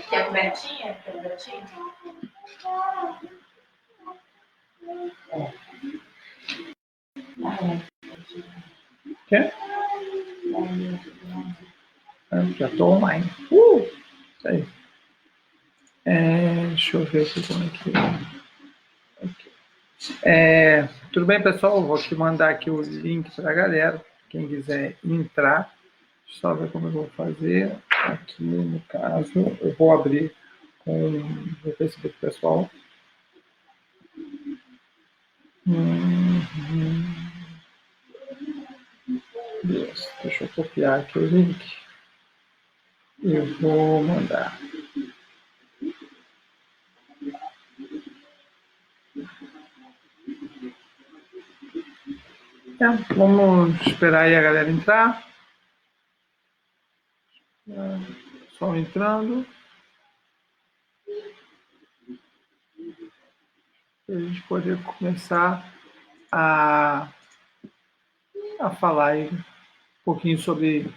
Quer cobertinha? Quer cobertinha? Quer? Já estou online. Tá aí. Deixa eu ver aqui como é que... tudo bem, pessoal? Vou aqui mandar aqui o link para a galera. Quem quiser entrar, só ver como eu vou fazer. Aqui, no caso, eu vou abrir com o Facebook pessoal. Deixa eu copiar aqui o link. E vou mandar. Vamos esperar aí a galera entrar. Só entrando. Para a gente poder começar a falar aí um pouquinho sobre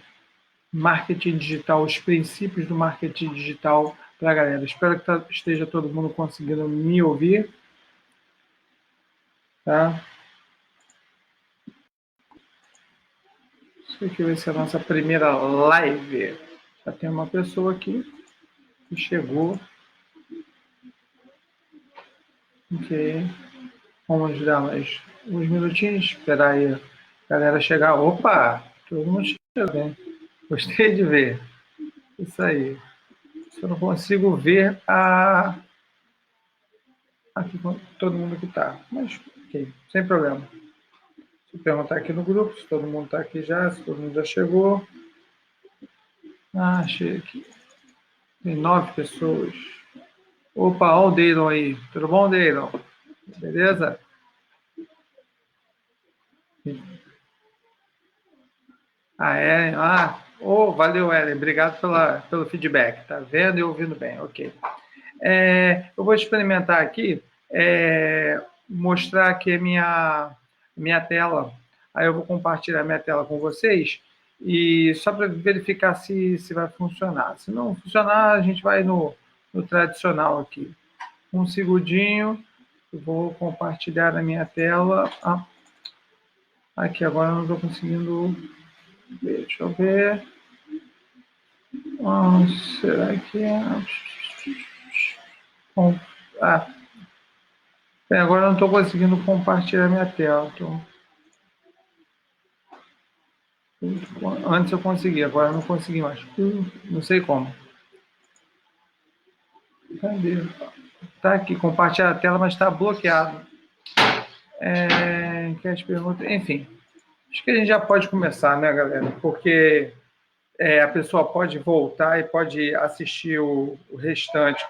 marketing digital, os princípios do marketing digital para a galera. Espero que esteja todo mundo conseguindo me ouvir. Tá? Isso aqui vai ser a nossa primeira live. Já tem uma pessoa aqui que chegou. Ok. Vamos dar mais uns minutinhos, esperar aí a galera chegar. Opa! Todo mundo chegou, hein? Gostei de ver. Isso aí. Só não consigo ver aqui todo mundo que está. Mas, ok, sem problema. Deixa eu perguntar aqui no grupo se todo mundo está aqui já, se todo mundo já chegou. Achei aqui. Tem 9 pessoas. Opa, olha o Deilon aí. Tudo bom, Deilon? Beleza? Ellen. Valeu, Ellen. Obrigado pelo feedback. Tá vendo e ouvindo bem. Ok. Eu vou experimentar aqui, mostrar aqui a minha tela. Aí eu vou compartilhar minha tela com vocês e só para verificar se vai funcionar. Se não funcionar, a gente vai no tradicional aqui. Um segundinho, eu vou compartilhar a minha tela. Aqui agora eu não estou conseguindo ver. Deixa eu ver. Será que é... Bom, agora eu não estou conseguindo compartilhar minha tela. Antes eu consegui, agora eu não consegui mais. Não sei como. Cadê? Tá aqui, compartilhar a tela, mas está bloqueado. Que as perguntas... Enfim, acho que a gente já pode começar, né, galera? Porque a pessoa pode voltar e pode assistir o restante,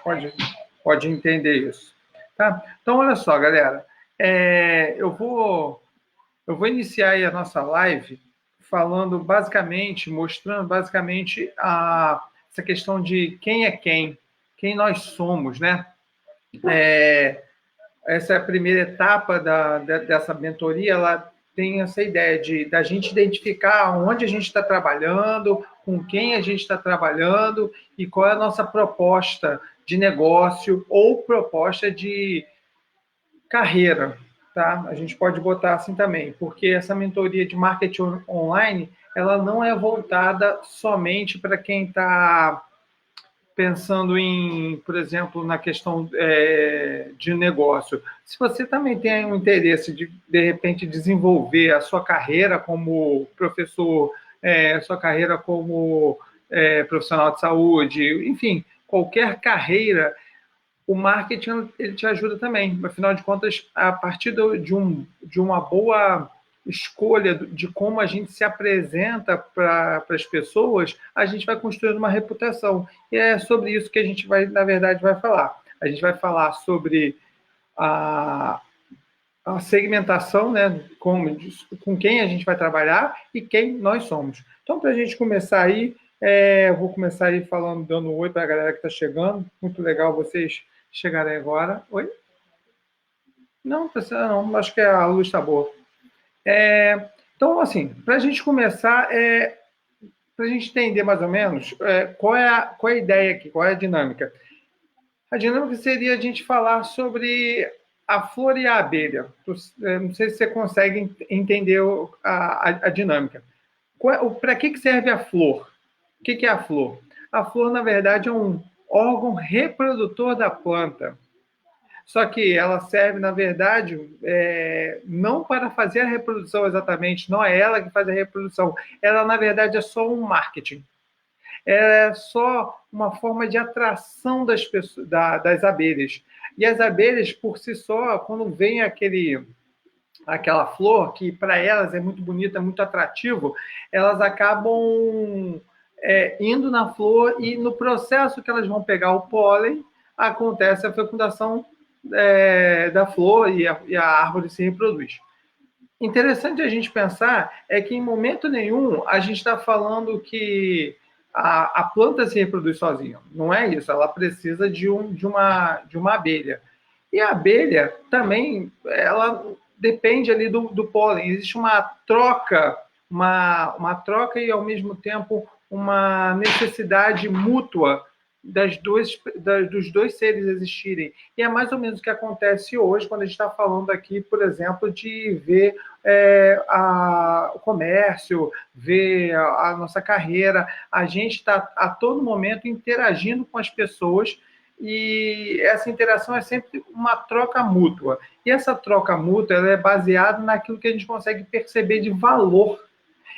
pode entender isso. Tá? Então, olha só, galera. Eu vou iniciar aí a nossa live falando basicamente, mostrando basicamente essa questão de quem é quem nós somos, né? Essa é a primeira etapa dessa mentoria, ela tem essa ideia da gente identificar onde a gente está trabalhando, com quem a gente está trabalhando e qual é a nossa proposta de negócio ou proposta de carreira, tá? A gente pode botar assim também, porque essa mentoria de marketing online, ela não é voltada somente para quem está pensando em, por exemplo, na questão de negócio. Se você também tem um interesse de repente, desenvolver a sua carreira como professor, sua carreira como profissional de saúde, enfim, qualquer carreira, o marketing ele te ajuda também. Afinal de contas, a partir de uma boa escolha de como a gente se apresenta para as pessoas, a gente vai construindo uma reputação. E é sobre isso que a gente vai, na verdade, vai falar. A gente vai falar sobre a segmentação, né, com quem a gente vai trabalhar e quem nós somos. Então, para a gente começar aí, eu vou começar aí falando, dando um oi para a galera que está chegando. Muito legal vocês chegarem agora. Oi? Não, precisa não. Acho que a luz está boa. Então, assim, para a gente começar, para a gente entender mais ou menos qual é a ideia aqui, qual é a dinâmica. A dinâmica seria a gente falar sobre a flor e a abelha. Não sei se você consegue entender a dinâmica. Para que serve a flor? O que é a flor? A flor, na verdade, é um órgão reprodutor da planta. Só que ela serve, na verdade, não para fazer a reprodução exatamente, não é ela que faz a reprodução. Ela, na verdade, é só um marketing. É só uma forma de atração das pessoas, das abelhas. E as abelhas, por si só, quando vem aquela flor, que para elas é muito bonita, muito atrativo, elas acabam indo na flor e no processo que elas vão pegar o pólen, acontece a fecundação da flor e a árvore se reproduz. Interessante a gente pensar é que em momento nenhum a gente está falando que a planta se reproduz sozinha. Não é isso, ela precisa de uma abelha. E a abelha também, ela depende ali do pólen. Existe uma troca, uma troca e ao mesmo tempo uma necessidade mútua dos dois seres existirem. E é mais ou menos o que acontece hoje quando a gente está falando aqui, por exemplo, de ver o comércio, ver a nossa carreira. A gente está a todo momento interagindo com as pessoas e essa interação é sempre uma troca mútua. E essa troca mútua ela é baseada naquilo que a gente consegue perceber de valor.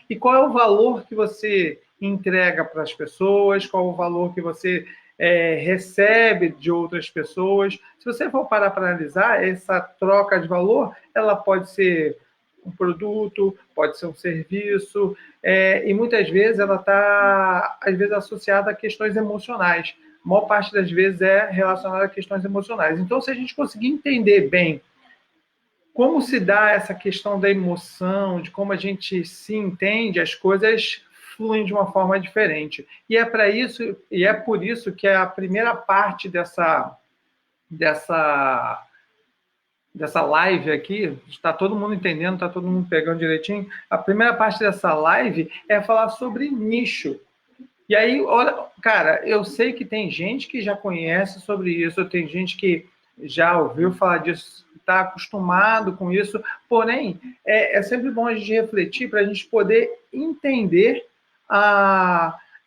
E qual é o valor que você entrega para as pessoas? Qual é o valor que você recebe de outras pessoas? Se você for parar para analisar, essa troca de valor, ela pode ser um produto, pode ser um serviço, e muitas vezes ela está, às vezes, associada a questões emocionais. A maior parte das vezes é relacionada a questões emocionais. Então, se a gente conseguir entender bem como se dá essa questão da emoção, de como a gente se entende, as coisas fluem de uma forma diferente. E é para isso, e é por isso que a primeira parte dessa live aqui, está todo mundo entendendo, está todo mundo pegando direitinho. A primeira parte dessa live é falar sobre nicho. E aí, olha, cara, eu sei que tem gente que já conhece sobre isso, tem gente que já ouviu falar disso, está acostumado com isso, porém, é sempre bom a gente refletir para a gente poder entender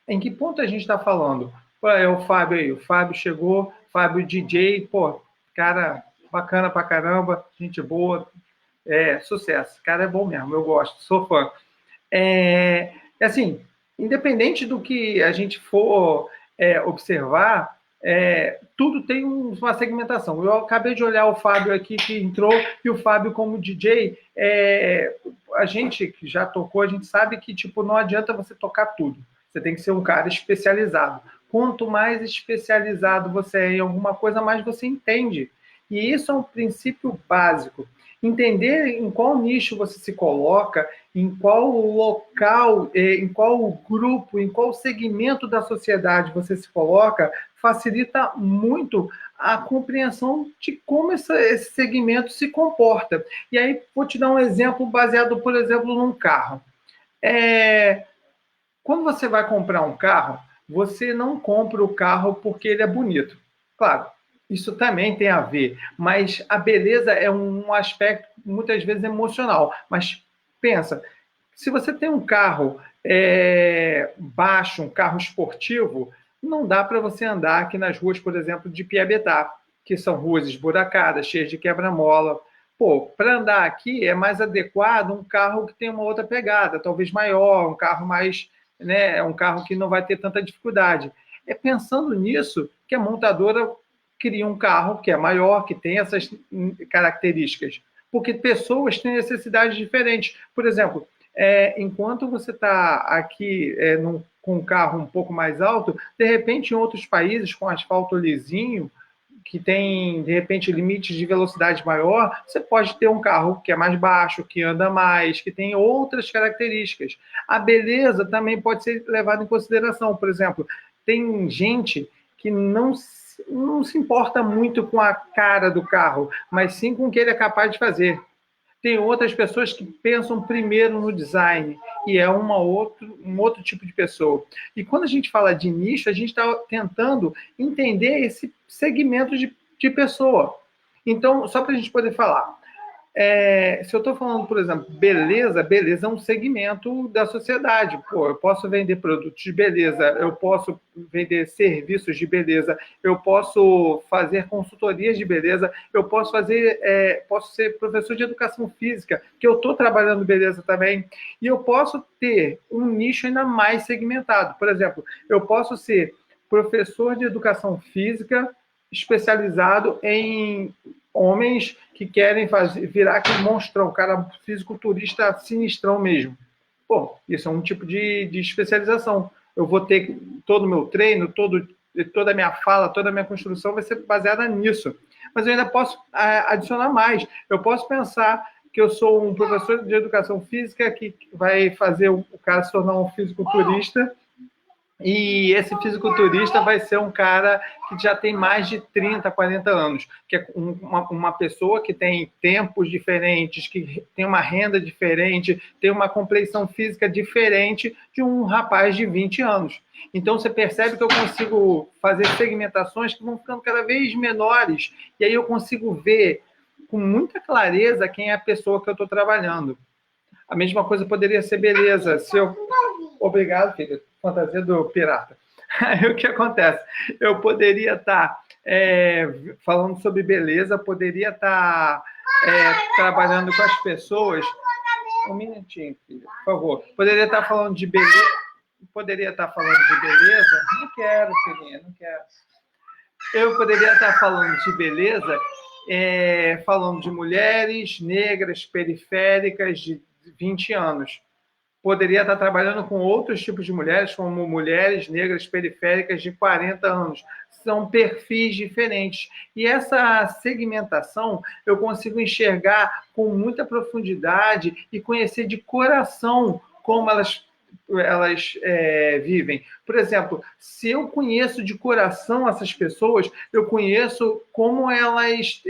em que ponto a gente está falando. Pô, é o Fábio aí, o Fábio chegou, Fábio DJ, pô, cara bacana pra caramba, gente boa, sucesso, cara é bom mesmo, eu gosto, sou fã. Assim, independente do que a gente for observar, tudo tem uma segmentação. Eu acabei de olhar o Fábio aqui que entrou, e o Fábio como DJ, a gente que já tocou, a gente sabe que tipo, não adianta você tocar tudo. Você tem que ser um cara especializado. Quanto mais especializado você é em alguma coisa, mais você entende. E isso é um princípio básico. Entender em qual nicho você se coloca, em qual local, em qual grupo, em qual segmento da sociedade você se coloca, facilita muito a compreensão de como esse segmento se comporta. E aí, vou te dar um exemplo baseado, por exemplo, num carro. Quando você vai comprar um carro, você não compra o carro porque ele é bonito. Claro, isso também tem a ver, mas a beleza é um aspecto muitas vezes emocional. Mas pensa, se você tem um carro baixo, um carro esportivo, não dá para você andar aqui nas ruas, por exemplo, de Piabetá, que são ruas esburacadas, cheias de quebra-mola. Pô, para andar aqui é mais adequado um carro que tem uma outra pegada, talvez maior, um carro mais, né, um carro que não vai ter tanta dificuldade. É pensando nisso que a montadora cria um carro que é maior, que tem essas características, porque pessoas têm necessidades diferentes. Por exemplo, enquanto você está aqui com um carro um pouco mais alto, de repente em outros países com asfalto lisinho, que tem, de repente, limites de velocidade maior, você pode ter um carro que é mais baixo, que anda mais, que tem outras características. A beleza também pode ser levada em consideração. Por exemplo, tem gente que não se importa muito com a cara do carro, mas sim com o que ele é capaz de fazer. Tem outras pessoas que pensam primeiro no design, e é um outro tipo de pessoa. E quando a gente fala de nicho, a gente está tentando entender esse segmento de pessoa. Então, só para a gente poder falar, se eu estou falando, por exemplo, beleza é um segmento da sociedade. Pô, eu posso vender produtos de beleza, eu posso vender serviços de beleza, eu posso fazer consultorias de beleza, eu posso posso ser professor de educação física, que eu estou trabalhando beleza também, e eu posso ter um nicho ainda mais segmentado. Por exemplo, eu posso ser professor de educação física especializado em homens que querem virar aquele monstrão, cara fisiculturista sinistrão mesmo. Pô, isso é um tipo de especialização. Eu vou ter todo o meu treino, toda a minha fala, toda a minha construção vai ser baseada nisso. Mas eu ainda posso adicionar mais. Eu posso pensar que eu sou um professor de educação física que vai fazer o cara se tornar um fisiculturista. E esse fisiculturista vai ser um cara que já tem mais de 30, 40 anos, que é uma pessoa que tem tempos diferentes, que tem uma renda diferente, tem uma compleição física diferente de um rapaz de 20 anos. Então, você percebe que eu consigo fazer segmentações que vão ficando cada vez menores, e aí eu consigo ver com muita clareza quem é a pessoa que eu estou trabalhando. A mesma coisa poderia ser beleza. Obrigado, filha. Fantasia do pirata. Aí o que acontece? Eu poderia estar falando sobre beleza, poderia estar trabalhando com as pessoas. Um minutinho, filha, por favor. Poderia estar falando de beleza. Poderia estar falando de beleza. Não quero, filhinha, não quero. Eu poderia estar falando de beleza, falando de mulheres negras, periféricas, de 20 anos. Poderia estar trabalhando com outros tipos de mulheres, como mulheres negras periféricas de 40 anos. São perfis diferentes. E essa segmentação eu consigo enxergar com muita profundidade e conhecer de coração como elas vivem. Por exemplo, se eu conheço de coração essas pessoas, eu conheço como elas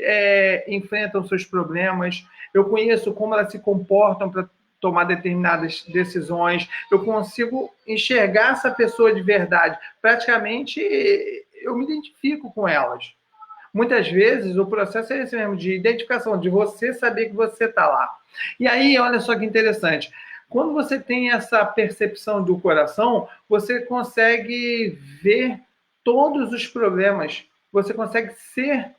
enfrentam seus problemas, eu conheço como elas se comportam para tomar determinadas decisões, eu consigo enxergar essa pessoa de verdade. Praticamente, eu me identifico com elas. Muitas vezes, o processo é esse mesmo, de identificação, de você saber que você está lá. E aí, olha só que interessante, quando você tem essa percepção do coração, você consegue ver todos os problemas, você consegue ser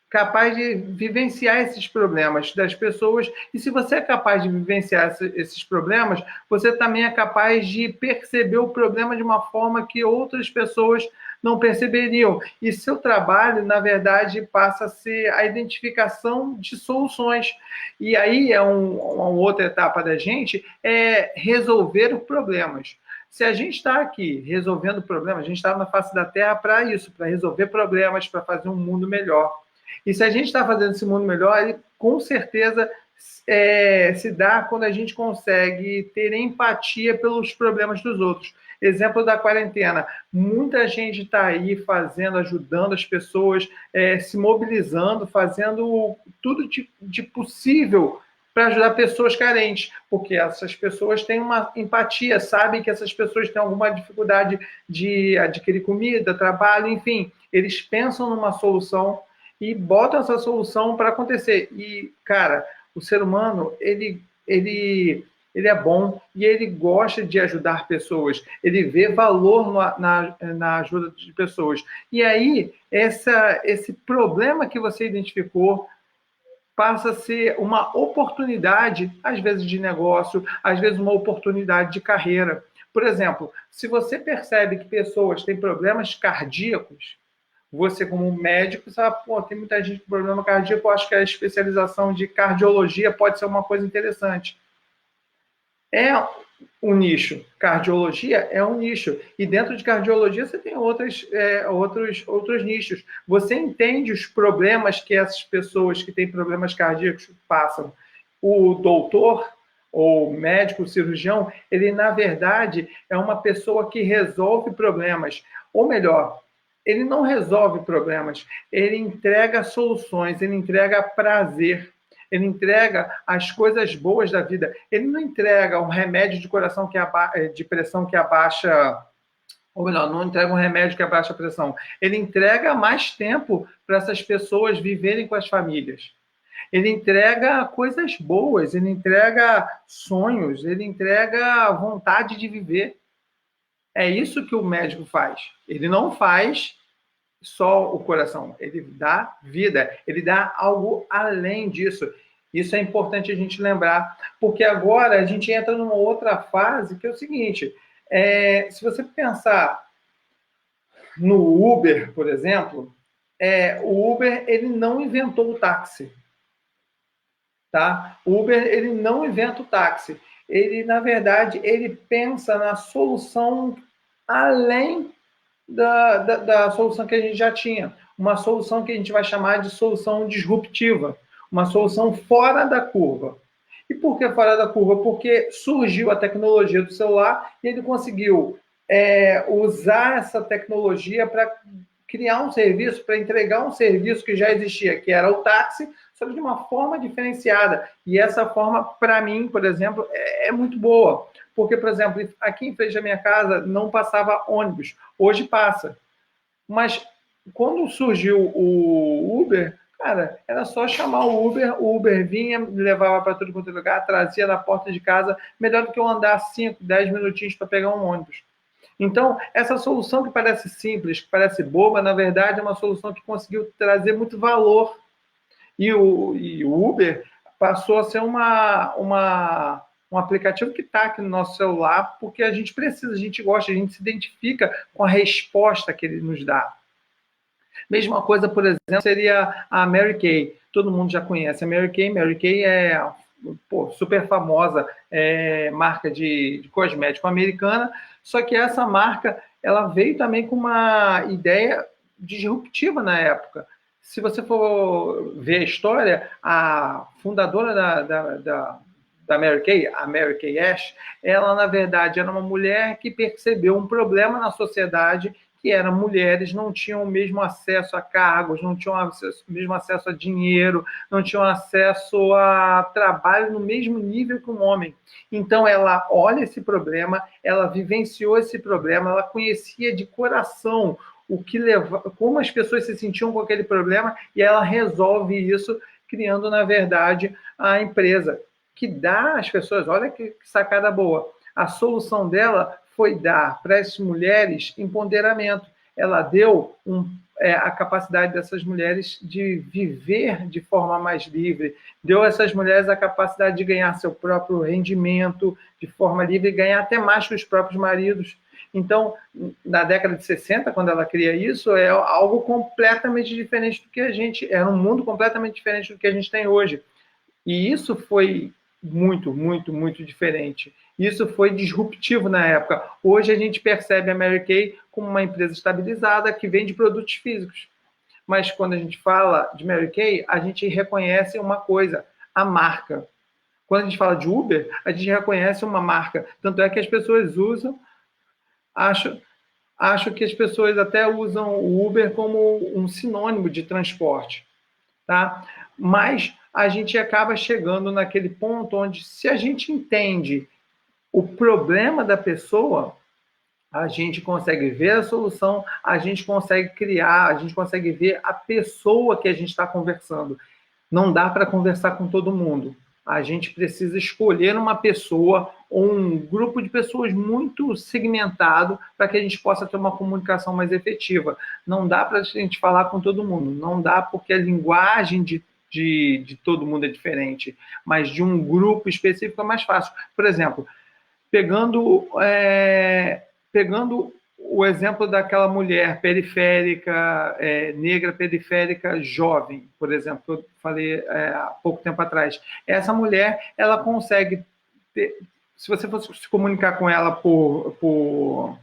capaz de vivenciar esses problemas das pessoas, e se você é capaz de vivenciar esses problemas, você também é capaz de perceber o problema de uma forma que outras pessoas não perceberiam. E seu trabalho, na verdade, passa a ser a identificação de soluções. E aí uma outra etapa da gente é resolver os problemas. Se a gente está aqui resolvendo problemas, a gente está na face da Terra para isso, para resolver problemas, para fazer um mundo melhor. E se a gente está fazendo esse mundo melhor, ele com certeza se dá quando a gente consegue ter empatia pelos problemas dos outros. Exemplo da quarentena. Muita gente está aí fazendo, ajudando as pessoas, se mobilizando, fazendo tudo de possível para ajudar pessoas carentes, porque essas pessoas têm uma empatia, sabem que essas pessoas têm alguma dificuldade de adquirir comida, trabalho, enfim. Eles pensam numa solução e botam essa solução para acontecer. E, cara, o ser humano, ele é bom e ele gosta de ajudar pessoas. Ele vê valor na ajuda de pessoas. E aí, esse problema que você identificou passa a ser uma oportunidade, às vezes de negócio, às vezes uma oportunidade de carreira. Por exemplo, se você percebe que pessoas têm problemas cardíacos, você, como médico, sabe, pô, tem muita gente com problema cardíaco, eu acho que a especialização de cardiologia pode ser uma coisa interessante. É um nicho. Cardiologia é um nicho. E dentro de cardiologia você tem outros nichos. Você entende os problemas que essas pessoas que têm problemas cardíacos passam. O doutor, ou médico, cirurgião, ele, na verdade, é uma pessoa que resolve problemas. Ou melhor, ele não resolve problemas, ele entrega soluções, ele entrega prazer. ele entrega as coisas boas da vida. Ele não entrega um remédio de coração de pressão que abaixa, ou melhor, não entrega um remédio que abaixa a pressão. Ele entrega mais tempo para essas pessoas viverem com as famílias. Ele entrega coisas boas, ele entrega sonhos, ele entrega vontade de viver. É isso que o médico faz. Ele não faz só o coração, ele dá vida, ele dá algo além disso. Isso é importante a gente lembrar, porque agora a gente entra numa outra fase, que é o seguinte, se você pensar no Uber, por exemplo, o Uber ele não inventou o táxi. Tá? O Uber ele não inventa o táxi. Ele, na verdade, ele pensa na solução além da solução que a gente já tinha. Uma solução que a gente vai chamar de solução disruptiva. Uma solução fora da curva. E por que fora da curva? Porque surgiu a tecnologia do celular e ele conseguiu usar essa tecnologia para criar um serviço, para entregar um serviço que já existia, que era o táxi, só que de uma forma diferenciada. E essa forma, para mim, por exemplo, é muito boa. Porque, por exemplo, aqui em frente da minha casa não passava ônibus. Hoje passa. Mas quando surgiu o Uber, cara, era só chamar o Uber vinha, me levava para tudo quanto é lugar, trazia na porta de casa, melhor do que eu andar 5, 10 minutinhos para pegar um ônibus. Então, essa solução que parece simples, que parece boba, na verdade é uma solução que conseguiu trazer muito valor. E o Uber passou a ser um aplicativo que está aqui no nosso celular, porque a gente precisa, a gente gosta, a gente se identifica com a resposta que ele nos dá. Mesma coisa, por exemplo, seria a Mary Kay. Todo mundo já conhece a Mary Kay. Mary Kay é super famosa marca de cosmético americana, só que essa marca ela veio também com uma ideia disruptiva na época. Se você for ver a história, a fundadora da Mary Kay, a Mary Kay Ash, ela, na verdade, era uma mulher que percebeu um problema na sociedade, que eram mulheres não tinham o mesmo acesso a cargos, não tinham o mesmo acesso a dinheiro, não tinham acesso a trabalho no mesmo nível que um homem. Então, ela olha esse problema, ela vivenciou esse problema, ela conhecia de coração como as pessoas se sentiam com aquele problema, e ela resolve isso criando, na verdade, a empresa, que dá às pessoas, olha que sacada boa, a solução dela foi dar para essas mulheres empoderamento. Ela deu a capacidade dessas mulheres de viver de forma mais livre, deu a essas mulheres a capacidade de ganhar seu próprio rendimento de forma livre e ganhar até mais que os próprios maridos. Então, na década de 60, quando ela cria isso, é algo completamente diferente do que a gente... Era um mundo completamente diferente do que a gente tem hoje. E isso foi muito, muito, muito diferente. Isso foi disruptivo na época. Hoje a gente percebe a Mary Kay como uma empresa estabilizada que vende produtos físicos. Mas quando a gente fala de Mary Kay, a gente reconhece uma coisa, a marca. Quando a gente fala de Uber, a gente reconhece uma marca. Tanto é que as pessoas usam, acho que as pessoas até usam o Uber como um sinônimo de transporte. Tá? Mas a gente acaba chegando naquele ponto onde, se a gente entende o problema da pessoa, a gente consegue ver a solução, a gente consegue criar, a gente consegue ver a pessoa que a gente está conversando. Não dá para conversar com todo mundo. A gente precisa escolher uma pessoa ou um grupo de pessoas muito segmentado para que a gente possa ter uma comunicação mais efetiva. Não dá para a gente falar com todo mundo. Não dá porque a linguagem de todo mundo é diferente, mas de um grupo específico é mais fácil. Por exemplo, pegando o exemplo daquela mulher periférica, negra periférica, jovem, por exemplo, que eu falei há pouco tempo atrás. Essa mulher, ela consegue se você fosse se comunicar com ela por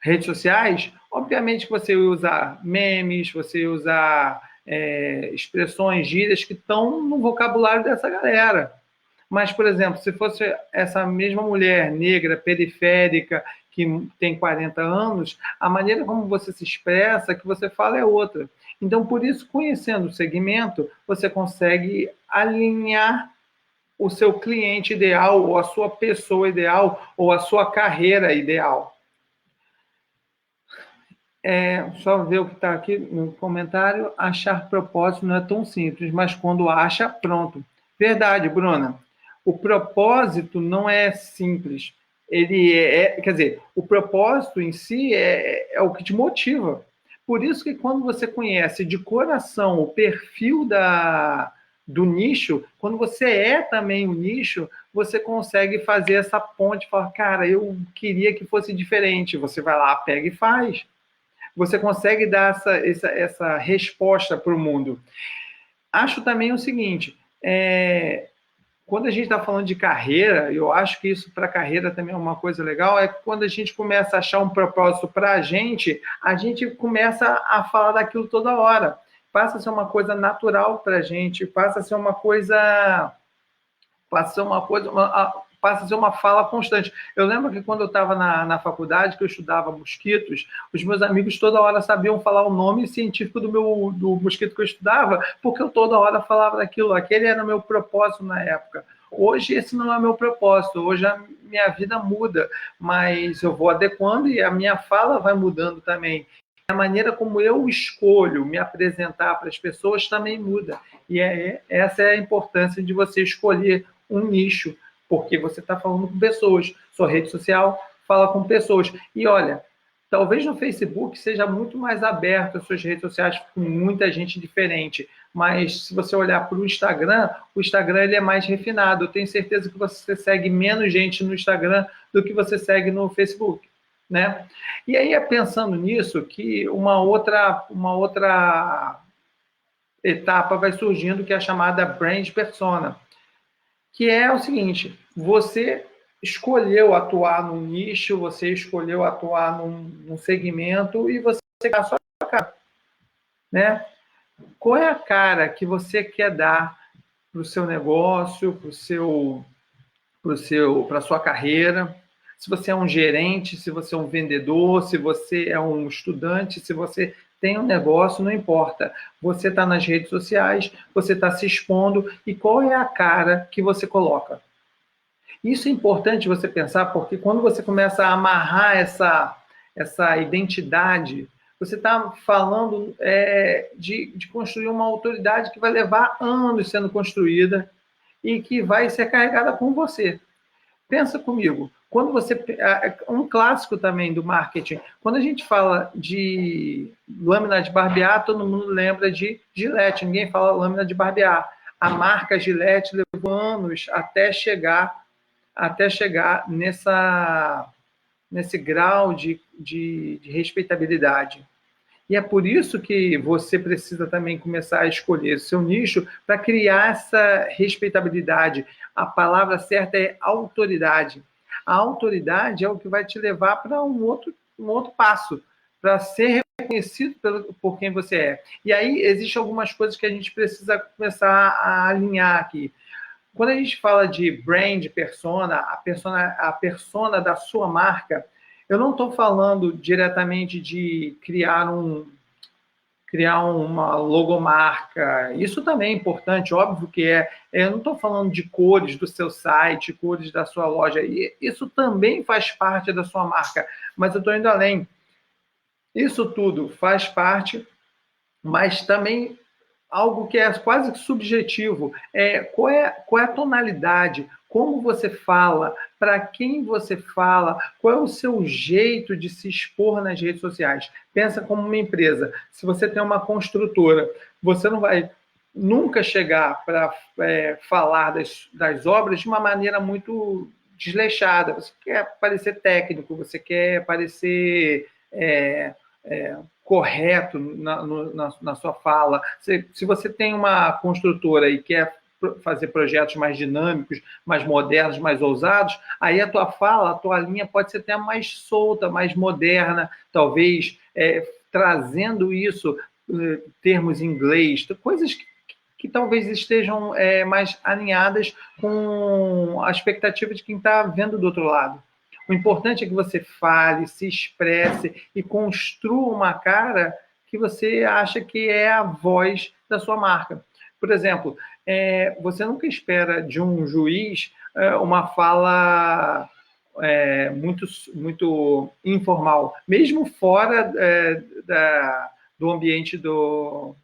redes sociais, obviamente que você ia usar memes, você ia usar expressões, gírias que estão no vocabulário dessa galera. Mas, por exemplo, se fosse essa mesma mulher negra, periférica, que tem 40 anos, a maneira como você se expressa, que você fala é outra. Então, por isso, conhecendo o segmento, você consegue alinhar o seu cliente ideal, ou a sua pessoa ideal, ou a sua carreira ideal. Só ver o que está aqui no comentário. Achar propósito não é tão simples, mas quando acha, pronto. Verdade, Bruna. O propósito não é simples. Quer dizer, o propósito em si é o que te motiva. Por isso que quando você conhece de coração o perfil do nicho, quando você é também o nicho, você consegue fazer essa ponte, falar, cara, eu queria que fosse diferente. Você vai lá, pega e faz. Você consegue dar essa resposta para o mundo. Acho também o seguinte, quando a gente está falando de carreira, eu acho que isso para a carreira também é uma coisa legal, é quando a gente começa a achar um propósito para a gente começa a falar daquilo toda hora. Passa a ser uma coisa natural para a gente, passa a ser uma coisa passa a ser uma fala constante. Eu lembro que quando eu estava na faculdade, que eu estudava mosquitos, os meus amigos toda hora sabiam falar o nome científico do mosquito que eu estudava, porque eu toda hora falava daquilo. Aquele era o meu propósito na época. Hoje esse não é o meu propósito, hoje a minha vida muda, mas eu vou adequando e a minha fala vai mudando também. A maneira como eu escolho me apresentar para as pessoas também muda. E essa é a importância de você escolher um nicho, porque você está falando com pessoas. Sua rede social fala com pessoas. E olha, talvez no Facebook seja muito mais aberto as suas redes sociais com muita gente diferente, mas se você olhar para o Instagram ele é mais refinado. Eu tenho certeza que você segue menos gente no Instagram do que você segue no Facebook, né? E aí é pensando nisso que uma outra etapa vai surgindo, que é a chamada brand persona, que é o seguinte: você escolheu atuar num nicho, você escolheu atuar num segmento e você quer a sua cara, né? Qual é a cara que você quer dar para o seu negócio, para a sua carreira? Se você é um gerente, se você é um vendedor, se você é um estudante, se você tem um negócio, não importa. Você está nas redes sociais, você está se expondo, e qual é a cara que você coloca? Isso é importante você pensar, porque quando você começa a amarrar essa identidade, você está falando de construir uma autoridade que vai levar anos sendo construída e que vai ser carregada com você. Pensa comigo, quando você... Um clássico também do marketing, quando a gente fala de lâmina de barbear, todo mundo lembra de Gillette, ninguém fala lâmina de barbear. A marca Gillette levou anos até chegar nesse grau de respeitabilidade. E é por isso que você precisa também começar a escolher seu nicho para criar essa respeitabilidade. A palavra certa é autoridade. A autoridade é o que vai te levar para um outro passo, para ser reconhecido por quem você é. E aí existem algumas coisas que a gente precisa começar a alinhar aqui. Quando a gente fala de brand persona, a persona da sua marca, eu não estou falando diretamente de criar uma logomarca. Isso também é importante, óbvio que é. Eu não estou falando de cores do seu site, cores da sua loja. E isso também faz parte da sua marca, mas eu estou indo além. Isso tudo faz parte, mas também algo que é quase que subjetivo, qual é a tonalidade, como você fala, para quem você fala, qual é o seu jeito de se expor nas redes sociais. Pensa como uma empresa. Se você tem uma construtora, você não vai nunca chegar para falar das obras de uma maneira muito desleixada. Você quer parecer técnico, você quer parecer correto na sua fala. Se você tem uma construtora e quer fazer projetos mais dinâmicos, mais modernos, mais ousados, aí a tua fala, a tua linha pode ser até mais solta, mais moderna, talvez trazendo isso, termos em inglês, coisas que talvez estejam mais alinhadas com a expectativa de quem está vendo do outro lado. O importante é que você fale, se expresse e construa uma cara que você acha que é a voz da sua marca. Por exemplo, você nunca espera de um juiz uma fala muito informal, mesmo fora do ambiente do,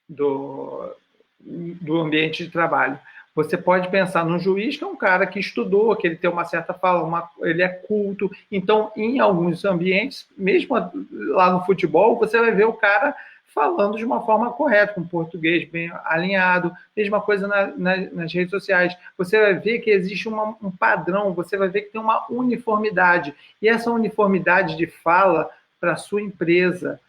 do ambiente de trabalho. Você pode pensar num juiz que é um cara que estudou, que ele tem uma certa fala, ele é culto. Então, em alguns ambientes, mesmo lá no futebol, você vai ver o cara falando de uma forma correta, com português bem alinhado. Mesma coisa nas redes sociais. Você vai ver que existe um padrão, você vai ver que tem uma uniformidade. E essa uniformidade de fala para a sua empresa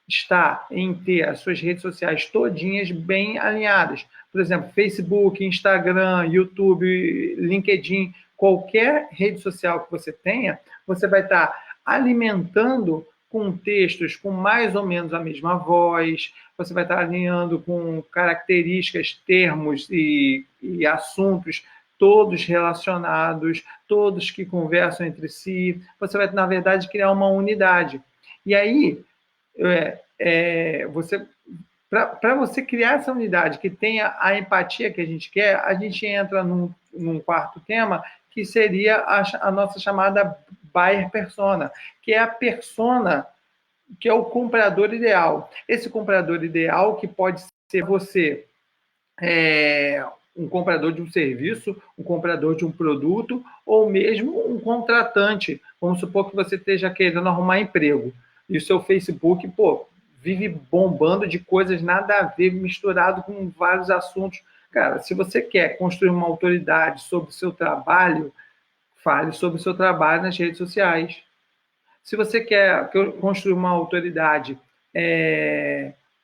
está em ter as suas redes sociais todinhas bem alinhadas. Por exemplo, Facebook, Instagram, YouTube, LinkedIn, qualquer rede social que você tenha, você vai estar alimentando com textos com mais ou menos a mesma voz, você vai estar alinhando com características, termos e assuntos todos relacionados, todos que conversam entre si. Você vai, na verdade, criar uma unidade. E aí, você para você criar essa unidade que tenha a empatia que a gente quer, a gente entra num quarto tema, que seria a nossa chamada buyer persona, que é a persona que é o comprador ideal. Esse comprador ideal que pode ser você, um comprador de um serviço, um comprador de um produto, ou mesmo um contratante. Vamos supor que você esteja querendo arrumar emprego. E o seu Facebook, vive bombando de coisas nada a ver, misturado com vários assuntos. Cara, se você quer construir uma autoridade sobre o seu trabalho, fale sobre o seu trabalho nas redes sociais. Se você quer construir uma autoridade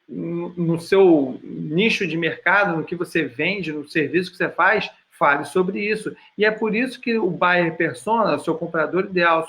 no seu nicho de mercado, no que você vende, no serviço que você faz, fale sobre isso. E é por isso que o buyer persona, seu comprador ideal,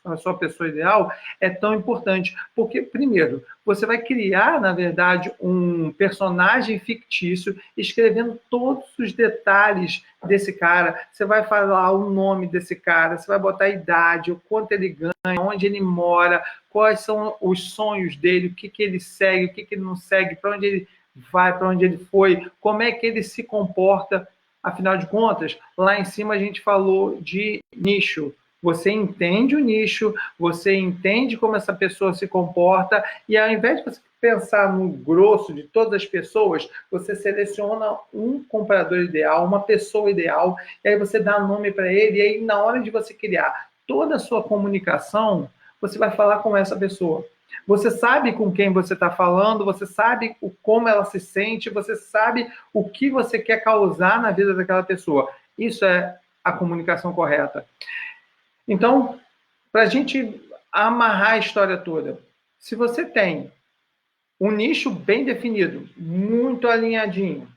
a sua pessoa ideal, é tão importante. Porque, primeiro, você vai criar, na verdade, um personagem fictício, escrevendo todos os detalhes desse cara. Você vai falar o nome desse cara, você vai botar a idade, o quanto ele ganha, onde ele mora, quais são os sonhos dele, o que ele segue, o que ele não segue, para onde ele vai, para onde ele foi, como é que ele se comporta. Afinal de contas, lá em cima a gente falou de nicho. Você entende o nicho, você entende como essa pessoa se comporta, e ao invés de você pensar no grosso de todas as pessoas, você seleciona um comprador ideal, uma pessoa ideal, e aí você dá nome para ele, e aí na hora de você criar toda a sua comunicação, você vai falar com essa pessoa. Você sabe com quem você está falando, você sabe como ela se sente, você sabe o que você quer causar na vida daquela pessoa. Isso é a comunicação correta. Então, para a gente amarrar a história toda, se você tem um nicho bem definido, muito alinhadinho,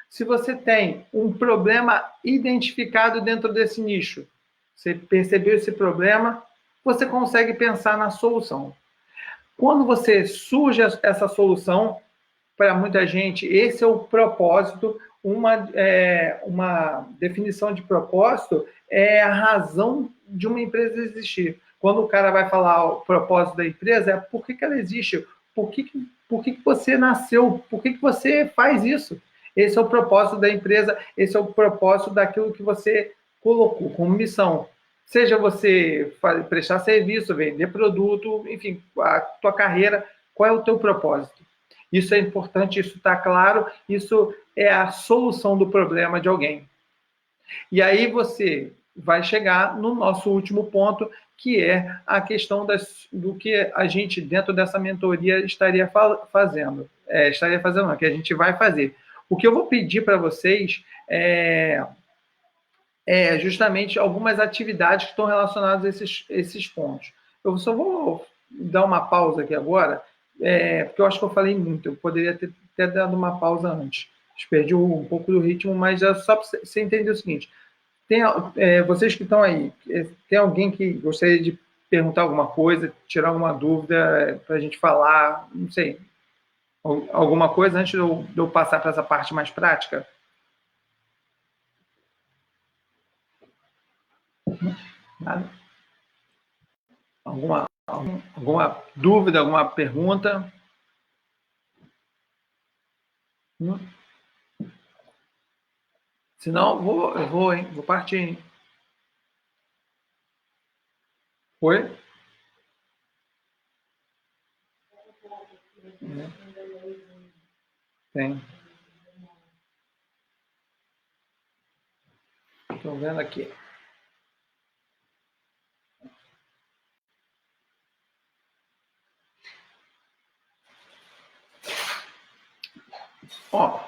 se você tem um problema identificado dentro desse nicho, você percebeu esse problema, você consegue pensar na solução. Quando você surge essa solução, para muita gente, esse é o propósito. Uma definição de propósito é a razão de uma empresa existir. Quando o cara vai falar o propósito da empresa, é por que ela existe, por que você nasceu, por que você faz isso. Esse é o propósito da empresa, esse é o propósito daquilo que você colocou como missão. Seja você prestar serviço, vender produto, enfim, a tua carreira, qual é o teu propósito? Isso é importante, isso está claro, isso é a solução do problema de alguém. E aí você vai chegar no nosso último ponto, que é a questão do que a gente, dentro dessa mentoria, estaria fazendo. Não, que a gente vai fazer. O que eu vou pedir para vocês é justamente algumas atividades que estão relacionadas a esses pontos. Eu só vou dar uma pausa aqui agora, porque eu acho que eu falei muito, eu poderia ter dado uma pausa antes. Perdi um pouco do ritmo, mas é só para você entender o seguinte. Vocês que estão aí, tem alguém que gostaria de perguntar alguma coisa, tirar alguma dúvida para a gente falar, não sei, alguma coisa antes de eu passar para essa parte mais prática? Nada? Alguma dúvida, alguma pergunta? Se não, eu vou, hein? Vou partir, hein? Oi? Tem. Estou vendo aqui. Ó,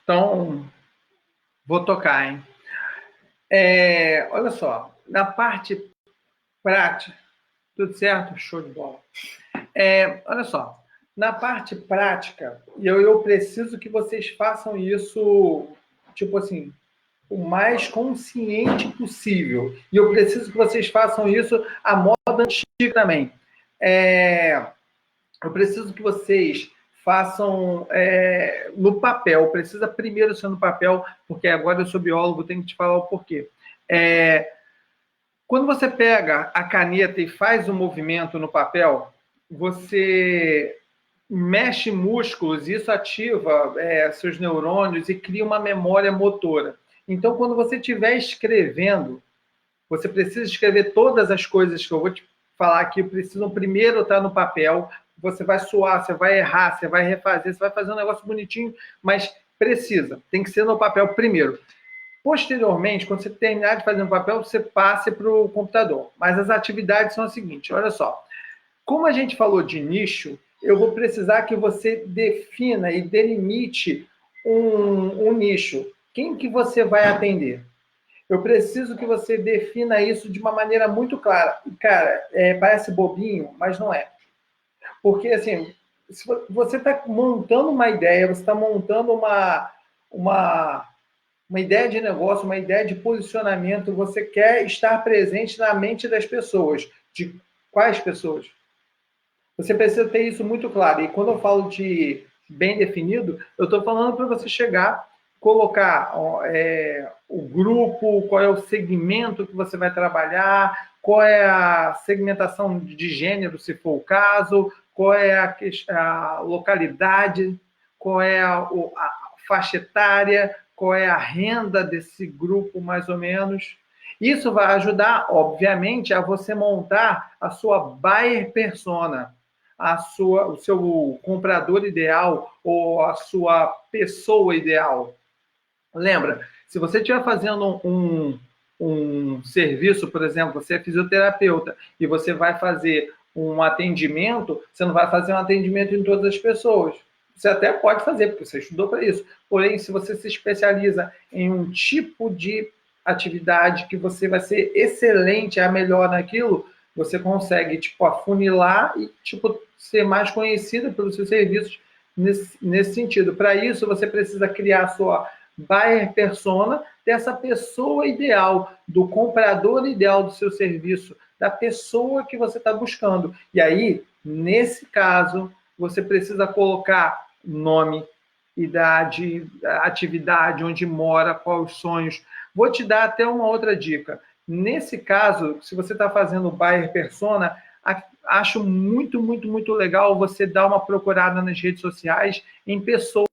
então, vou tocar, hein? Olha só, na parte prática, tudo certo? Show de bola. Olha só, na parte prática, eu preciso que vocês façam isso, tipo assim, o mais consciente possível. E eu preciso que vocês façam isso à moda antiga também. Eu preciso que vocês façam no papel. Precisa primeiro ser no papel, porque agora eu sou biólogo, tenho que te falar o porquê. Quando você pega a caneta e faz o movimento no papel, você mexe músculos, isso ativa seus neurônios e cria uma memória motora. Então, quando você estiver escrevendo, você precisa escrever todas as coisas que eu vou te falar aqui, precisam primeiro estar no papel. Você vai suar, você vai errar, você vai refazer, você vai fazer um negócio bonitinho, mas precisa, tem que ser no papel primeiro. Posteriormente, quando você terminar de fazer um papel, você passe para o computador. Mas as atividades são as seguintes, olha só. Como a gente falou de nicho, eu vou precisar que você defina e delimite um nicho. Quem que você vai atender? Eu preciso que você defina isso de uma maneira muito clara. Cara, parece bobinho, mas não é. Porque, assim, se você está montando uma ideia, você está montando uma ideia de negócio, uma ideia de posicionamento, você quer estar presente na mente das pessoas. De quais pessoas? Você precisa ter isso muito claro. E quando eu falo de bem definido, eu estou falando para você chegar, colocar o grupo, qual é o segmento que você vai trabalhar, qual é a segmentação de gênero, se for o caso, qual é a localidade, qual é a faixa etária, qual é a renda desse grupo, mais ou menos. Isso vai ajudar, obviamente, a você montar a sua buyer persona, o seu comprador ideal ou a sua pessoa ideal. Lembra, se você estiver fazendo um serviço, por exemplo, você é fisioterapeuta e você vai fazer um atendimento, você não vai fazer um atendimento em todas as pessoas. Você até pode fazer, porque você estudou para isso. Porém, se você se especializa em um tipo de atividade que você vai ser excelente, a melhor naquilo, você consegue, tipo, afunilar e, tipo, ser mais conhecido pelos seus serviços nesse sentido. Para isso, você precisa criar a sua buyer persona dessa pessoa ideal, do comprador ideal do seu serviço, da pessoa que você está buscando. E aí, nesse caso, você precisa colocar nome, idade, atividade, onde mora, quais os sonhos. Vou te dar até uma outra dica. Nesse caso, se você está fazendo buyer persona, acho muito, muito, muito legal você dar uma procurada nas redes sociais em pessoas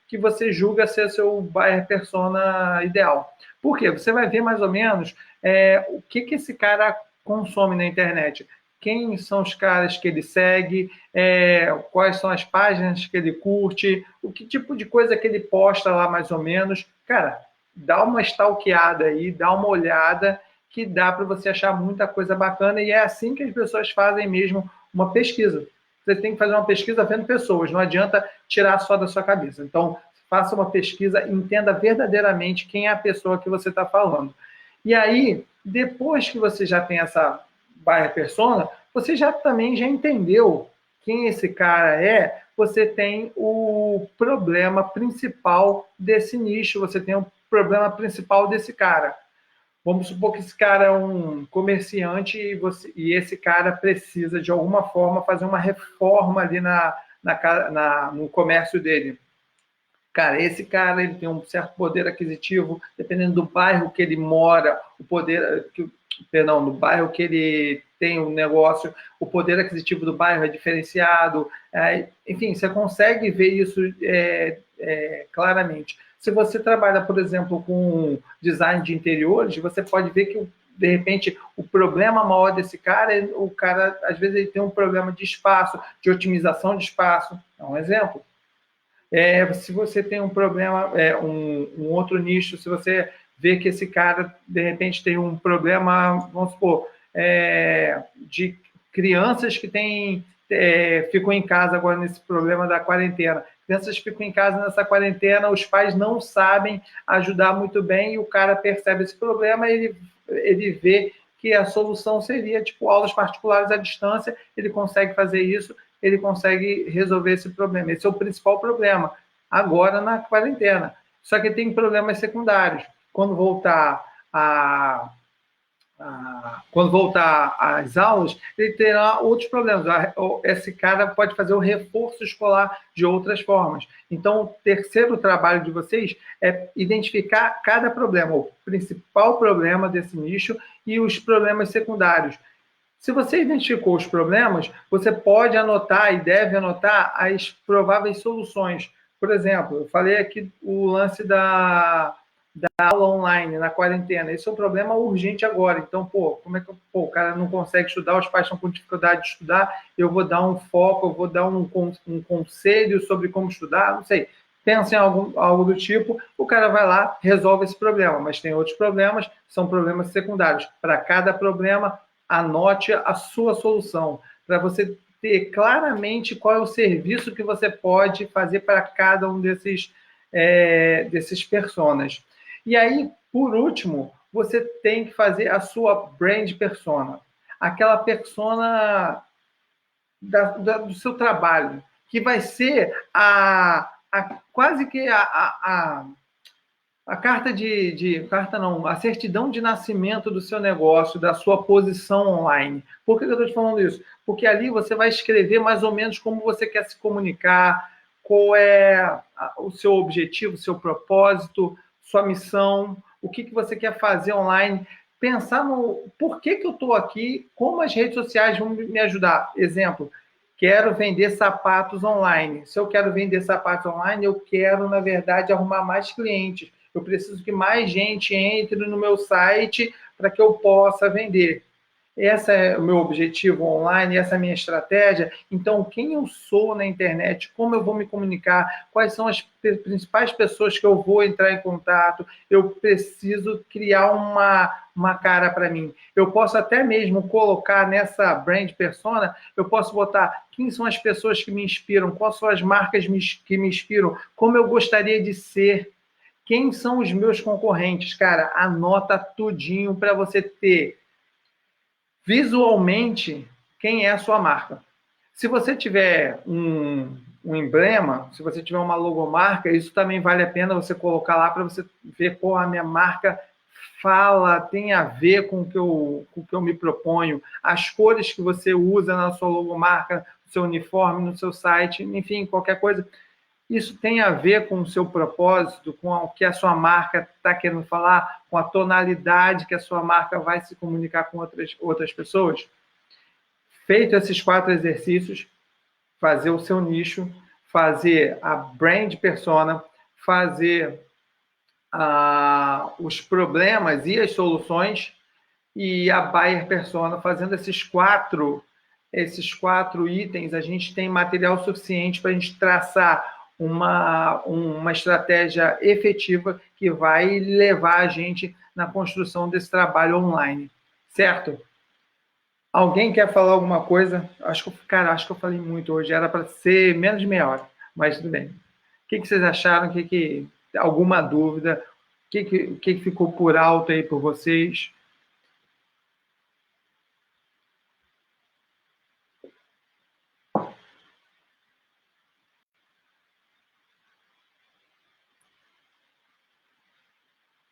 que você julga ser seu buyer persona ideal. Por quê? Você vai ver mais ou menos o que esse cara consome na internet. Quem são os caras que ele segue, quais são as páginas que ele curte, o que tipo de coisa que ele posta lá mais ou menos. Cara, dá uma stalkeada aí, dá uma olhada, que dá para você achar muita coisa bacana, e é assim que as pessoas fazem mesmo uma pesquisa. Você tem que fazer uma pesquisa vendo pessoas, não adianta tirar só da sua cabeça. Então, faça uma pesquisa, entenda verdadeiramente quem é a pessoa que você está falando. E aí, depois que você já tem essa buyer persona, você também já entendeu quem esse cara é, você tem o problema principal desse nicho, você tem o problema principal desse cara. Vamos supor que esse cara é um comerciante e esse cara precisa, de alguma forma, fazer uma reforma ali no comércio dele. Cara, esse cara ele tem um certo poder aquisitivo, dependendo do bairro que ele mora, no bairro que ele tem um negócio, o poder aquisitivo do bairro é diferenciado, enfim, você consegue ver isso claramente. Se você trabalha, por exemplo, com design de interiores, você pode ver que, de repente, o problema maior desse cara o cara, às vezes, ele tem um problema de espaço, de otimização de espaço. É um exemplo. Se você tem um problema, um outro nicho, se você vê que esse cara, de repente, tem um problema, vamos supor, de crianças que ficam em casa agora nesse problema da quarentena. Crianças ficam em casa nessa quarentena, os pais não sabem ajudar muito bem e o cara percebe esse problema e ele vê que a solução seria, tipo, aulas particulares à distância, ele consegue fazer isso, ele consegue resolver esse problema. Esse é o principal problema, agora na quarentena. Só que tem problemas secundários. Quando voltar às aulas, ele terá outros problemas. Esse cara pode fazer o reforço escolar de outras formas. Então, o terceiro trabalho de vocês é identificar cada problema, o principal problema desse nicho e os problemas secundários. Se você identificou os problemas, você pode anotar e deve anotar as prováveis soluções. Por exemplo, eu falei aqui o lance da aula online na quarentena. Esse é um problema urgente agora. Então, como é que o cara não consegue estudar, os pais estão com dificuldade de estudar, eu vou dar um foco, eu vou dar um conselho sobre como estudar, não sei. Pensa em algo do tipo, o cara vai lá, resolve esse problema, mas tem outros problemas, são problemas secundários. Para cada problema, anote a sua solução, para você ter claramente qual é o serviço que você pode fazer para cada um desses personas. E aí, por último, você tem que fazer a sua brand persona, aquela persona do seu trabalho, que vai ser quase que a carta carta não, a certidão de nascimento do seu negócio, da sua posição online. Por que eu estou te falando isso? Porque ali você vai escrever mais ou menos como você quer se comunicar, qual é o seu objetivo, o seu propósito, sua missão, o que você quer fazer online. Pensar no por que eu estou aqui, como as redes sociais vão me ajudar. Exemplo, quero vender sapatos online. Se eu quero vender sapatos online, eu quero, na verdade, arrumar mais clientes. Eu preciso que mais gente entre no meu site para que eu possa vender. Esse é o meu objetivo online, essa é a minha estratégia. Então, quem eu sou na internet, como eu vou me comunicar, quais são as principais pessoas que eu vou entrar em contato, eu preciso criar uma cara para mim. Eu posso até mesmo colocar nessa brand persona, eu posso botar quem são as pessoas que me inspiram, quais são as marcas que me inspiram, como eu gostaria de ser, quem são os meus concorrentes. Cara, anota tudinho para você ter visualmente quem é a sua marca. Se você tiver um emblema, se você tiver uma logomarca, isso também vale a pena você colocar lá para você ver, a minha marca fala, tem a ver com o que eu me proponho, as cores que você usa na sua logomarca, no seu uniforme, no seu site, enfim, qualquer coisa. Isso tem a ver com o seu propósito, com o que a sua marca está querendo falar, com a tonalidade que a sua marca vai se comunicar com outras pessoas? Feito esses 4 exercícios, fazer o seu nicho, fazer a brand persona, fazer os problemas e as soluções, e a buyer persona. Fazendo esses quatro itens, a gente tem material suficiente para a gente traçar uma estratégia efetiva que vai levar a gente na construção desse trabalho online, certo? Alguém quer falar alguma coisa? Acho que eu falei muito hoje, era para ser menos de meia hora, mas tudo bem. O que vocês acharam? Alguma dúvida? O que ficou por alto aí por vocês?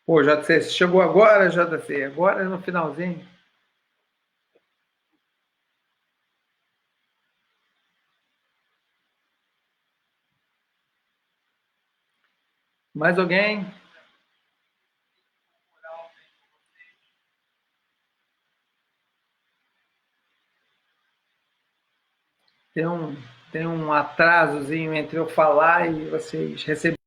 Pô, JC, você chegou agora, JC? Agora no finalzinho? Mais alguém? tem um atrasozinho entre eu falar e vocês receberem.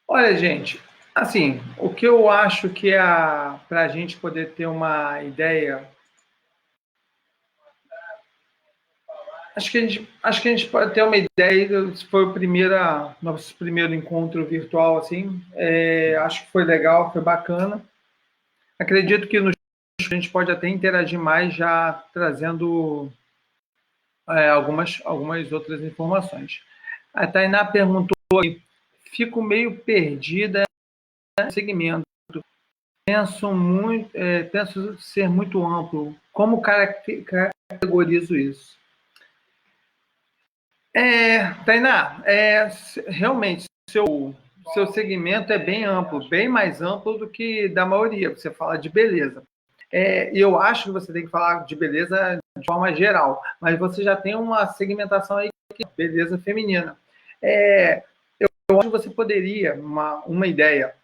Olha, gente, assim, o que eu acho que é para a gente poder ter uma ideia. Acho que a gente pode ter uma ideia. Foi nosso primeiro encontro virtual, assim. Acho que foi legal, foi bacana. Acredito que a gente pode até interagir mais, já trazendo algumas outras informações. A Tainá perguntou: fico meio perdida no segmento. Penso ser muito amplo. Como categorizo isso? Tainá, realmente, seu segmento é bem amplo, bem mais amplo do que da maioria. Você fala de beleza. E eu acho que você tem que falar de beleza de forma geral, mas você já tem uma segmentação aí que é beleza feminina. Eu acho que você poderia, uma ideia,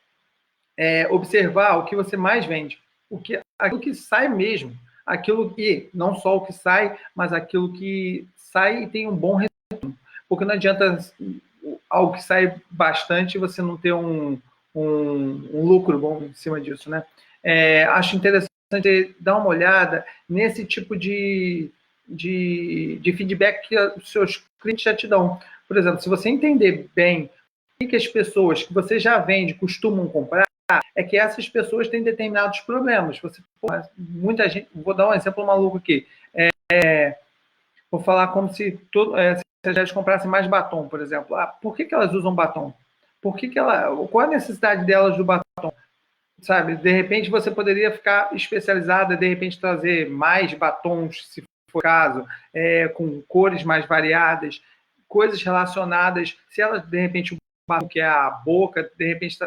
observar o que você mais vende, aquilo que sai mesmo, aquilo que, não só o que sai, mas aquilo que sai e tem um bom retorno. Porque não adianta algo que sai bastante e você não ter um lucro bom em cima disso, né? Acho interessante dar uma olhada nesse tipo de feedback que os seus clientes já te dão. Por exemplo, se você entender bem o que as pessoas que você já vende costumam comprar, é que essas pessoas têm determinados problemas. Muita gente, vou dar um exemplo maluco aqui. Vou falar como se elas comprassem mais batom, por exemplo. Por que elas usam batom? Qual a necessidade delas do batom? Sabe? De repente você poderia ficar especializada, de repente trazer mais batons, se for o caso, com cores mais variadas, coisas relacionadas. Se elas, de repente, que é a boca, de repente,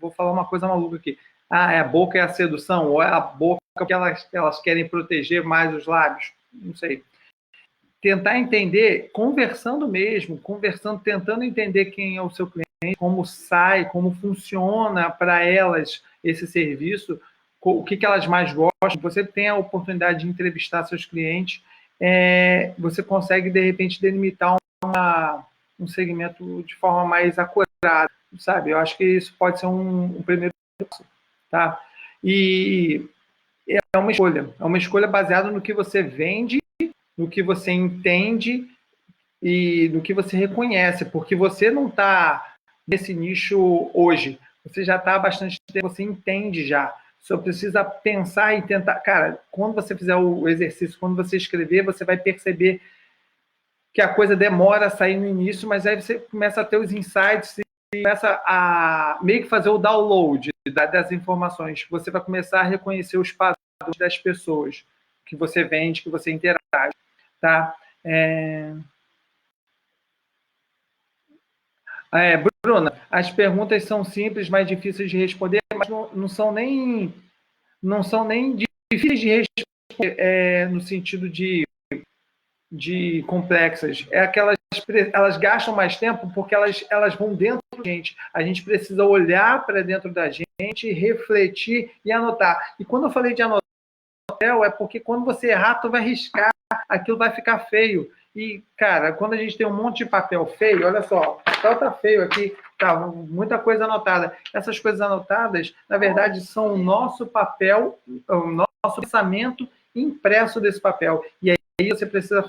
vou falar uma coisa maluca aqui. A boca é a sedução, ou é a boca porque elas querem proteger mais os lábios? Não sei. Tentar entender, conversando mesmo, tentando entender quem é o seu cliente, como sai, como funciona para elas esse serviço, o que elas mais gostam. Você tem a oportunidade de entrevistar seus clientes, você consegue, de repente, delimitar um segmento de forma mais acurada, sabe? Eu acho que isso pode ser um primeiro passo, tá? E é uma escolha baseada no que você vende, no que você entende e no que você reconhece, porque você não está nesse nicho hoje, você já está há bastante tempo, você entende já. Só precisa pensar e tentar. Cara, quando você fizer o exercício, quando você escrever, você vai perceber que a coisa demora a sair no início, mas aí você começa a ter os insights e começa a meio que fazer o download das informações. Você vai começar a reconhecer os padrões das pessoas que você vende, que você interage, tá? Bruna, as perguntas são simples, mas difíceis de responder, mas não são nem difíceis de responder no sentido de complexas. Elas gastam mais tempo porque elas vão dentro da gente. A gente precisa olhar para dentro da gente, refletir e anotar. E quando eu falei de anotar, é porque quando você errar, tu vai riscar, aquilo vai ficar feio. E, cara, quando a gente tem um monte de papel feio, olha só, o papel tá feio aqui, tá muita coisa anotada. Essas coisas anotadas, na verdade, são o nosso papel, o nosso pensamento impresso desse papel. E aí você precisa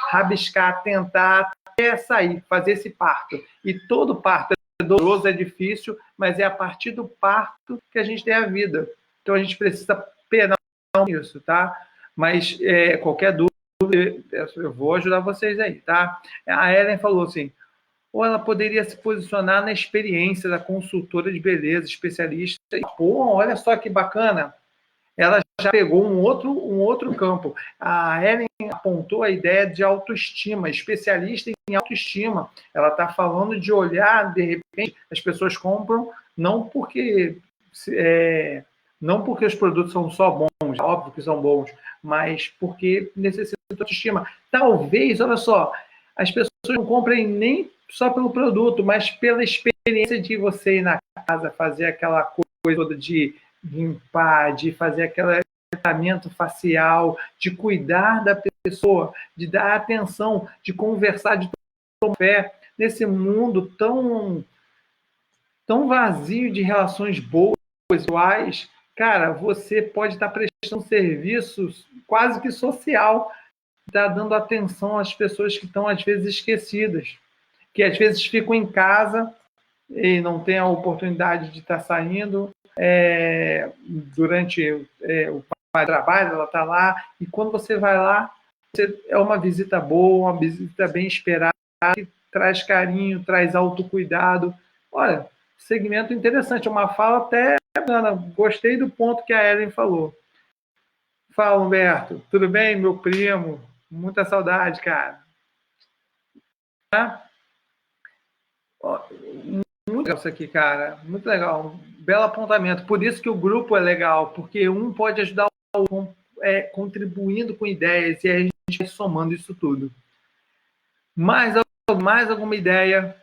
rabiscar, tentar até sair, fazer esse parto. E todo parto é doloroso, é difícil, mas é a partir do parto que a gente tem a vida. Então a gente precisa penar isso, tá? Mas qualquer dúvida, eu vou ajudar vocês aí, tá? A Ellen falou assim, ou ela poderia se posicionar na experiência da consultora de beleza, especialista. Pô, olha só que bacana. Ela já pegou um outro campo. A Ellen apontou a ideia de autoestima, especialista em autoestima. Ela está falando de olhar, de repente, as pessoas compram não porque Não porque os produtos são só bons, óbvio que são bons, mas porque necessitam de autoestima. Talvez, olha só, as pessoas não comprem nem só pelo produto, mas pela experiência de você ir na casa, fazer aquela coisa toda de limpar, de fazer aquele tratamento facial, de cuidar da pessoa, de dar atenção, de conversar, de tomar fé nesse mundo tão vazio de relações boas, iguais. Cara, você pode estar prestando serviços quase que social, está dando atenção às pessoas que estão, às vezes, esquecidas, que às vezes ficam em casa e não têm a oportunidade de estar saindo durante o trabalho, ela está lá, e quando você vai lá, é uma visita boa, uma visita bem esperada, que traz carinho, traz autocuidado. Olha, segmento interessante, uma fala até, Ana, gostei do ponto que a Ellen falou. Fala, Humberto. Tudo bem, meu primo? Muita saudade, cara. Tá? Muito legal isso aqui, cara. Muito legal. Belo apontamento. Por isso que o grupo é legal, porque um pode ajudar o outro, contribuindo com ideias e a gente vai somando isso tudo. Mais alguma ideia?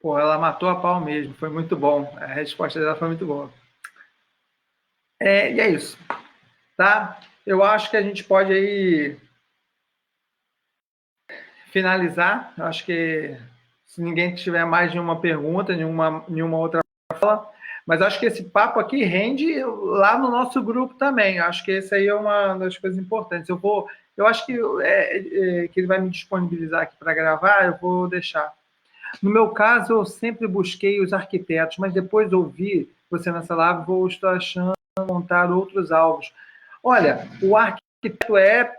Pô, ela matou a pau mesmo. Foi muito bom. A resposta dela foi muito boa. E é isso. Tá? Eu acho que a gente pode aí finalizar. Eu acho que se ninguém tiver mais nenhuma pergunta, nenhuma outra fala, mas acho que esse papo aqui rende lá no nosso grupo também. Acho que esse aí é uma das coisas importantes. Eu acho que que ele vai me disponibilizar aqui para gravar, eu vou deixar. No meu caso, eu sempre busquei os arquitetos, mas depois ouvi você nessa live, vou estar achando montar outros alvos. Olha, o arquiteto é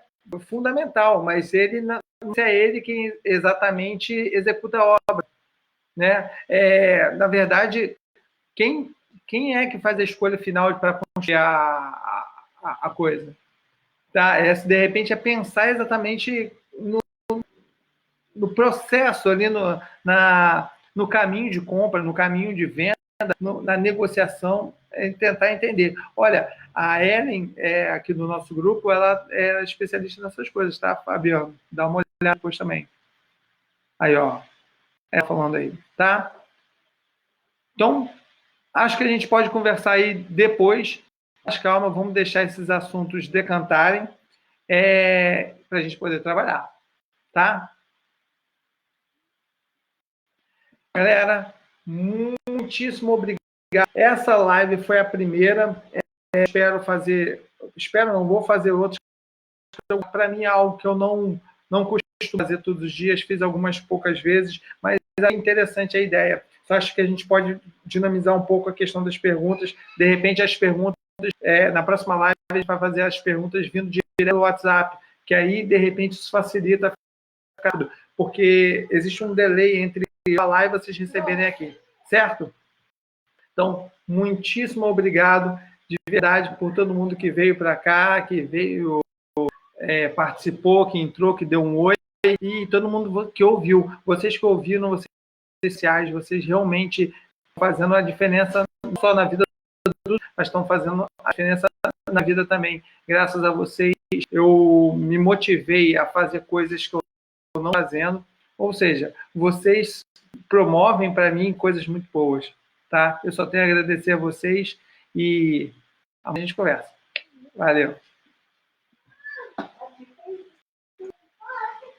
fundamental, mas ele não é ele quem exatamente executa a obra, né? Na verdade, quem é que faz a escolha final para construir a coisa? Tá? De repente, é pensar exatamente no processo ali, no caminho de compra, no caminho de venda, na negociação, tentar entender. Olha, a Ellen, aqui do nosso grupo, ela é especialista nessas coisas, tá, Fabiano? Dá uma olhada depois também. Aí, ó, ela falando aí, tá? Então, acho que a gente pode conversar aí depois. Mas calma, vamos deixar esses assuntos decantarem para a gente poder trabalhar, tá? Galera, muitíssimo obrigado. Essa live foi a primeira. Espero não, vou fazer outras. Para mim é algo que eu não costumo fazer todos os dias, fiz algumas poucas vezes, mas é interessante a ideia. Só acho que a gente pode dinamizar um pouco a questão das perguntas. De repente, as perguntas, na próxima live, a gente vai fazer as perguntas vindo direto do WhatsApp, que aí, de repente, isso facilita, porque existe um delay entre a live e vocês receberem aqui, certo? Então, muitíssimo obrigado, de verdade, por todo mundo que veio para cá, que veio, participou, que entrou, que deu um oi, e todo mundo que ouviu. Vocês que ouviram, vocês especiais, vocês realmente estão fazendo a diferença, não só na vida dos, mas estão fazendo a diferença na vida também. Graças a vocês, eu me motivei a fazer coisas que eu não estou fazendo, ou seja, vocês promovem para mim coisas muito boas, tá? Eu só tenho a agradecer a vocês e amanhã a gente conversa. Valeu!